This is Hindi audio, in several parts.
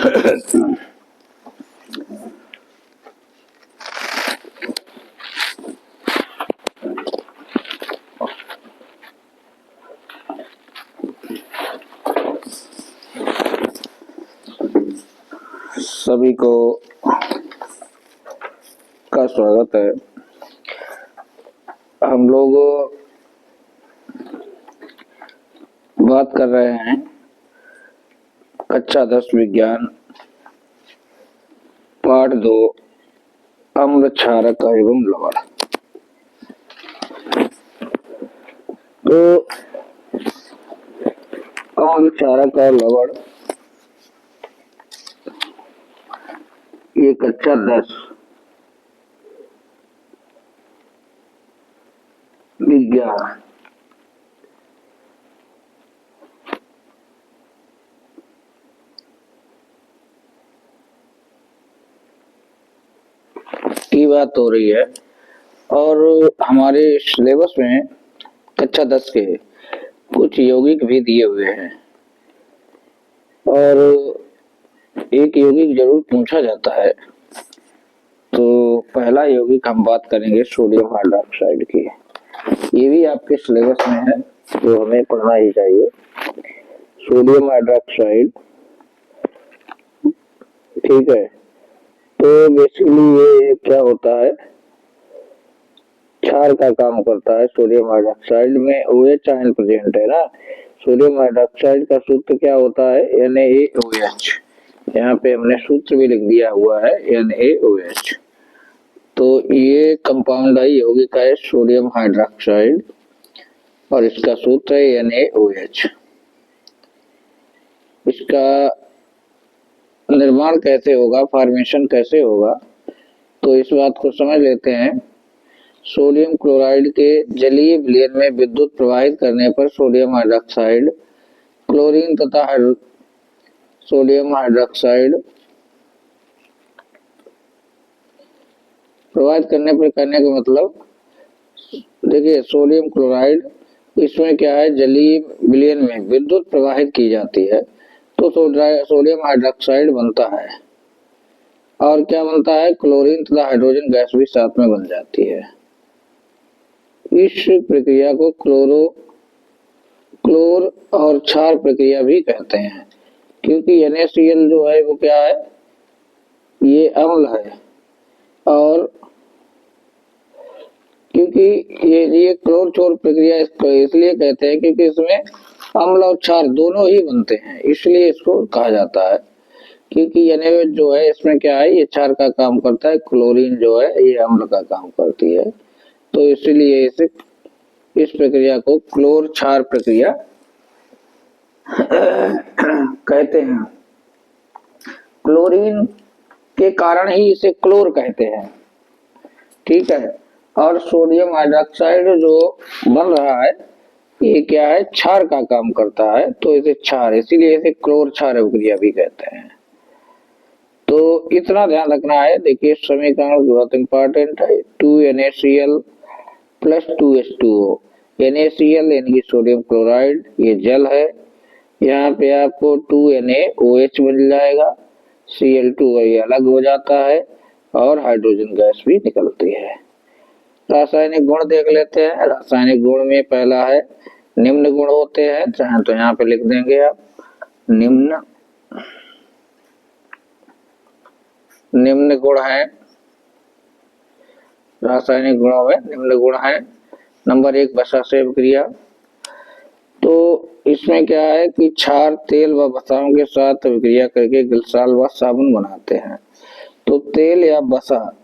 सभी को का स्वागत है। हम लोग बात कर रहे हैं कक्षा 10 विज्ञान पाठ 2 अम्ल क्षारक एवं लवण। तो अम्ल क्षारक और लवण ये कक्षा 10 विज्ञान की बात हो रही है और हमारे सिलेबस में कक्षा 10 के कुछ यौगिक भी दिए हुए हैं और एक यौगिक जरूर पूछा जाता है। तो पहला यौगिक हम बात करेंगे सोडियम हाइड्रोक्साइड की। ये भी आपके सिलेबस में है तो हमें पढ़ना ही चाहिए। सोडियम हाइड्रोक्साइड, ठीक है। तो बेसिकली ये क्या होता है, क्षार का काम करता है। सोडियम हाइड्रोक्साइड में OH आयन प्रेजेंट है ना। सोडियम हाइड्रोक्साइड का सूत्र क्या होता है, NaOH। यहाँ पे हमने सूत्र भी लिख दिया हुआ है NaOH। तो ये कंपाउंड है यौगिक है सोडियम हाइड्रोक्साइड और इसका सूत्र है NaOH। इसका निर्माण कैसे होगा, फॉर्मेशन कैसे होगा, तो इस बात को समझ लेते हैं। सोडियम क्लोराइड के जलीय विलयन में विद्युत प्रवाहित करने पर सोडियम हाइड्रोक्साइड क्लोरीन तथा सोडियम हाइड्रोक्साइड प्रवाहित करने पर करने का मतलब, देखिए सोडियम क्लोराइड इसमें क्या है, जलीय विलयन में विद्युत प्रवाहित की जाती है तो सोडियम हाइड्रोक्साइड बनता है। और क्या बनता है, क्लोरीन तथा हाइड्रोजन गैस भी साथ में बन जाती है। इस प्रक्रिया को क्लोर और क्षार प्रक्रिया भी कहते हैं, क्योंकि NaCl जो है वो क्या है, ये अम्ल है। और क्योंकि ये क्लोर क्षार प्रक्रिया इसलिए कहते हैं क्योंकि इसमें अम्ल और क्षार दोनों ही बनते हैं, इसलिए इसको कहा जाता है। क्योंकि NaOH जो है इसमें क्या है, ये क्षार का काम करता है, क्लोरीन जो है ये अम्ल का काम करती है। तो इसलिए इस प्रक्रिया को क्लोर क्षार प्रक्रिया कहते हैं। क्लोरीन के कारण ही इसे क्लोर कहते हैं, ठीक है। और सोडियम हाइड्रोक्साइड जो बन रहा है ये क्या है, क्षार का काम करता है, तो इसे क्षार, इसीलिए इसे क्लोर क्षार अभिक्रिया भी कहते हैं। तो इतना ध्यान रखना है। देखिए समीकरण बहुत इंपॉर्टेंट है। 2NaCl plus 2H2O। NaCl यानी सोडियम क्लोराइड ये जल है, यहाँ पे आपको 2NaOH मिल जाएगा, Cl2 ये अलग हो जाता है और हाइड्रोजन गैस भी निकलती है। रासायनिक गुण देख लेते हैं। रासायनिक गुण में पहला है निम्न गुण होते हैं, चाहे तो यहाँ पे लिख देंगे आप निम्न गुण है। रासायनिक गुणों में निम्न गुण है। नंबर 1 वसा से अभिक्रिया। तो इसमें क्या है कि क्षार तेल व वसाओं के साथ अभिक्रिया करके गिलसाल व साबुन बनाते हैं। तो तेल या वसा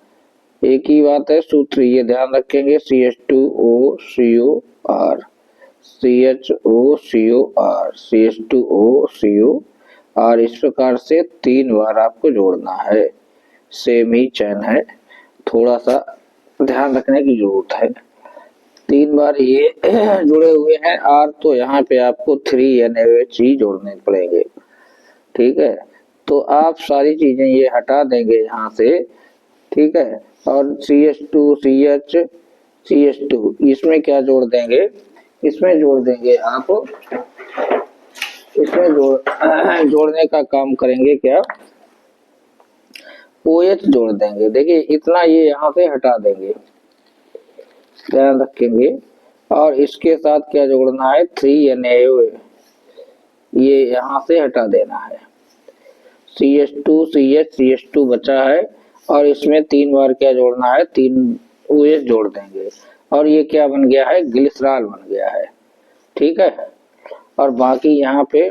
एक ही बात है, सूत्र ये ध्यान रखेंगे, CH2OCOR, CHOCOR, CH2OCOR। इस प्रकार से 3 बार आपको जोड़ना है। सेम ही चैन है, थोड़ा सा ध्यान रखने की जरूरत है। 3 बार ये जुड़े हुए हैं और तो यहाँ पे आपको 3NaOH ही जोड़ने पड़ेंगे, ठीक है। तो आप सारी चीजें ये हटा देंगे यहाँ से, ठीक है। और CH2 CH CH2 इसमें क्या जोड़ देंगे, इसमें जोड़ देंगे आप, इसमें जोड़ने का काम करेंगे क्या, OH जोड़ देंगे। देखिए इतना ये यहाँ से हटा देंगे, ध्यान रखेंगे। और इसके साथ क्या जोड़ना है, 3Na, ये यहाँ से हटा देना है। CH2 CH CH2 बचा है और इसमें 3 बार क्या जोड़ना है, 3 OH जोड़ देंगे और ये क्या बन गया है, ग्लिसरॉल बन गया है। ठीक है, और बाकी यहाँ पे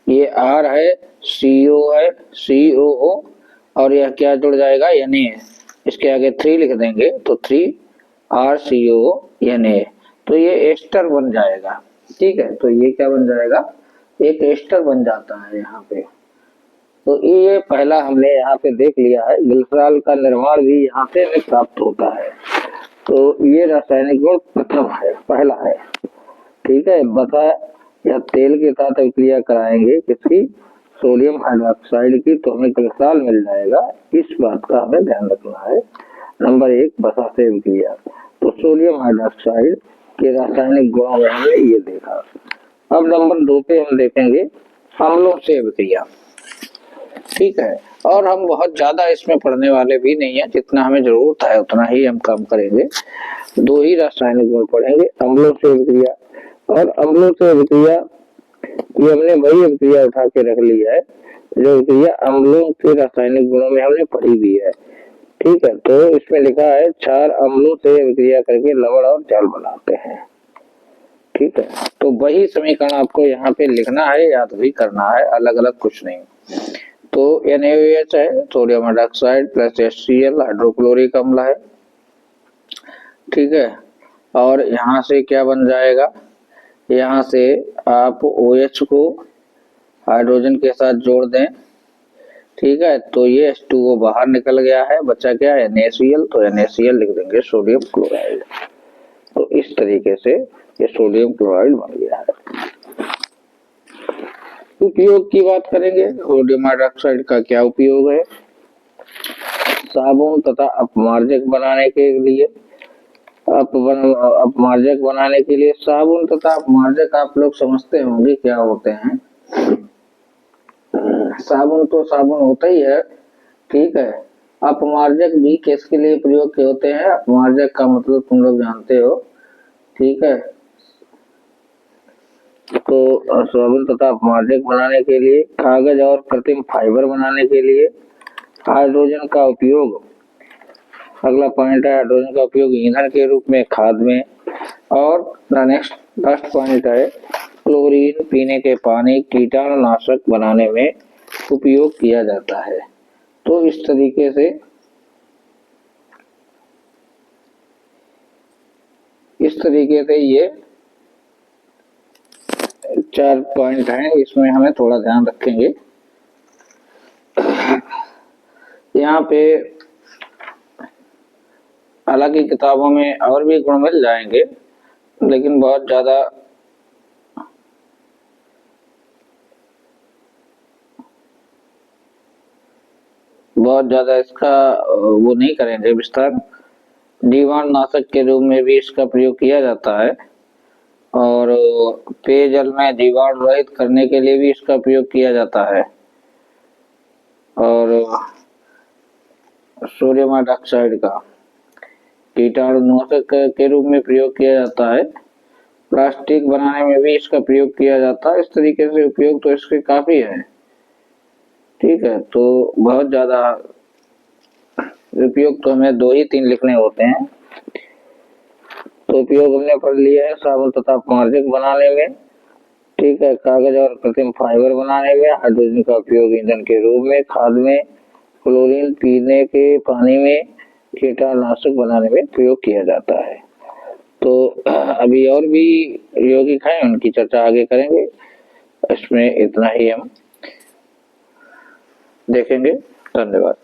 ये R है, CO है, COO और यह क्या जुड़ जाएगा, Na। इसके आगे 3 लिख देंगे तो 3RCOO Na, तो ये एस्टर बन जाएगा। ठीक है, तो ये क्या बन जाएगा, एक एस्टर बन जाता है यहाँ पे। तो ये पहला हमने यहाँ पे देख लिया है, ग्लिसरॉल का निर्माण भी यहाँ से प्राप्त होता है। तो ये रासायनिक गुण प्रथम है, पहला है। ठीक है, बता या तेल के साथ अभिक्रिया कराएंगे किसकी, सोडियम हाइड्रोक्साइड की, तो हमें ग्लिसरॉल मिल जाएगा। इस बात का हमें ध्यान रखना है। नंबर 1, बसा से अभिक्रिया। तो सोडियम हाइड्रोक्साइड के रासायनिक गुणों में हमने ये देखा। अब नंबर 2 पे हम देखेंगे अम्लों से अभिक्रिया। ठीक है, और हम बहुत ज्यादा इसमें पढ़ने वाले भी नहीं है, जितना हमें जरूरत है उतना ही हम काम करेंगे। 2 ही रासायनिक गुण पढ़ेंगे, अम्लों से अभिक्रिया। और अम्लों से अभिक्रिया ये हमने वही अभिक्रिया उठा के रख ली है जो अभिक्रिया अम्लों के रासायनिक गुणों में हमने पढ़ी भी है। ठीक है, तो इसमें लिखा है क्षार अम्लों से अभिक्रिया करके लवण और जल बनाते हैं। ठीक है, तो वही समीकरण आपको यहाँ पे लिखना है, याद भी करना है, अलग अलग कुछ नहीं। तो NaOH है, sodium hydroxide plus HCl hydrochloric अम्ल है। ठीक है, और यहाँ से क्या बन जाएगा, यहाँ से आप OH को हाइड्रोजन के साथ जोड़ दें। ठीक है, तो ये H2O बाहर निकल गया है, बचा क्या है, NaCl, तो NaCl लिख देंगे सोडियम क्लोराइड। तो इस तरीके से ये सोडियम क्लोराइड बन गया है। उपयोग की बात करेंगे, सोडियम हाइड्रोक्साइड का क्या उपयोग है, साबुन तथा अपमार्जक बनाने के लिए। अपमार्जक बनाने के लिए साबुन तथा अपमार्जक आप लोग समझते होंगे क्या होते हैं। साबुन तो साबुन होता ही है, ठीक है। अपमार्जक भी किसके लिए प्रयोग के होते हैं, अपमार्जक का मतलब तुम लोग जानते हो। ठीक है, तो साबुन तथा अपमार्जक बनाने के लिए, कागज और कृत्रिम फाइबर बनाने के लिए, हाइड्रोजन का उपयोग, अगला पॉइंट है हाइड्रोजन का उपयोग ईंधन के रूप में खाद में, और नेक्स्ट लास्ट पॉइंट है क्लोरीन पीने के पानी कीटाणुनाशक बनाने में उपयोग किया जाता है। तो इस तरीके से ये 4 पॉइंट हैं, इसमें हमें थोड़ा ध्यान रखेंगे। यहाँ पे हालांकि किताबों में और भी गुण मिल जाएंगे, लेकिन बहुत ज्यादा इसका वो नहीं करेंगे विस्तार। जीवाणुनाशक के रूप में भी इसका प्रयोग किया जाता है, और पेयजल में जीवाणु रहित करने के लिए भी इसका प्रयोग किया जाता है, और सोडियम हाइड्रोक्साइड का कीटाणुनाशक के रूप में प्रयोग किया जाता है। प्लास्टिक बनाने में भी इसका प्रयोग किया जाता है। इस तरीके से उपयोग तो इसके काफी है। ठीक है, तो बहुत ज्यादा उपयोग तो हमें 2 ही 3 लिखने होते हैं। तो उपयोग हमने पढ़ लिया है साबुन तथा अपमार्जक बनाने में, ठीक है, कागज और कृत्रिम फाइबर बनाने में, हाइड्रोजन का उपयोग ईंधन के रूप में, खाद में, क्लोरीन पीने के पानी में, कीटनाशक बनाने में प्रयोग किया जाता है। तो अभी और भी यौगिक हैं, उनकी चर्चा आगे करेंगे। इसमें इतना ही हम देखेंगे। धन्यवाद।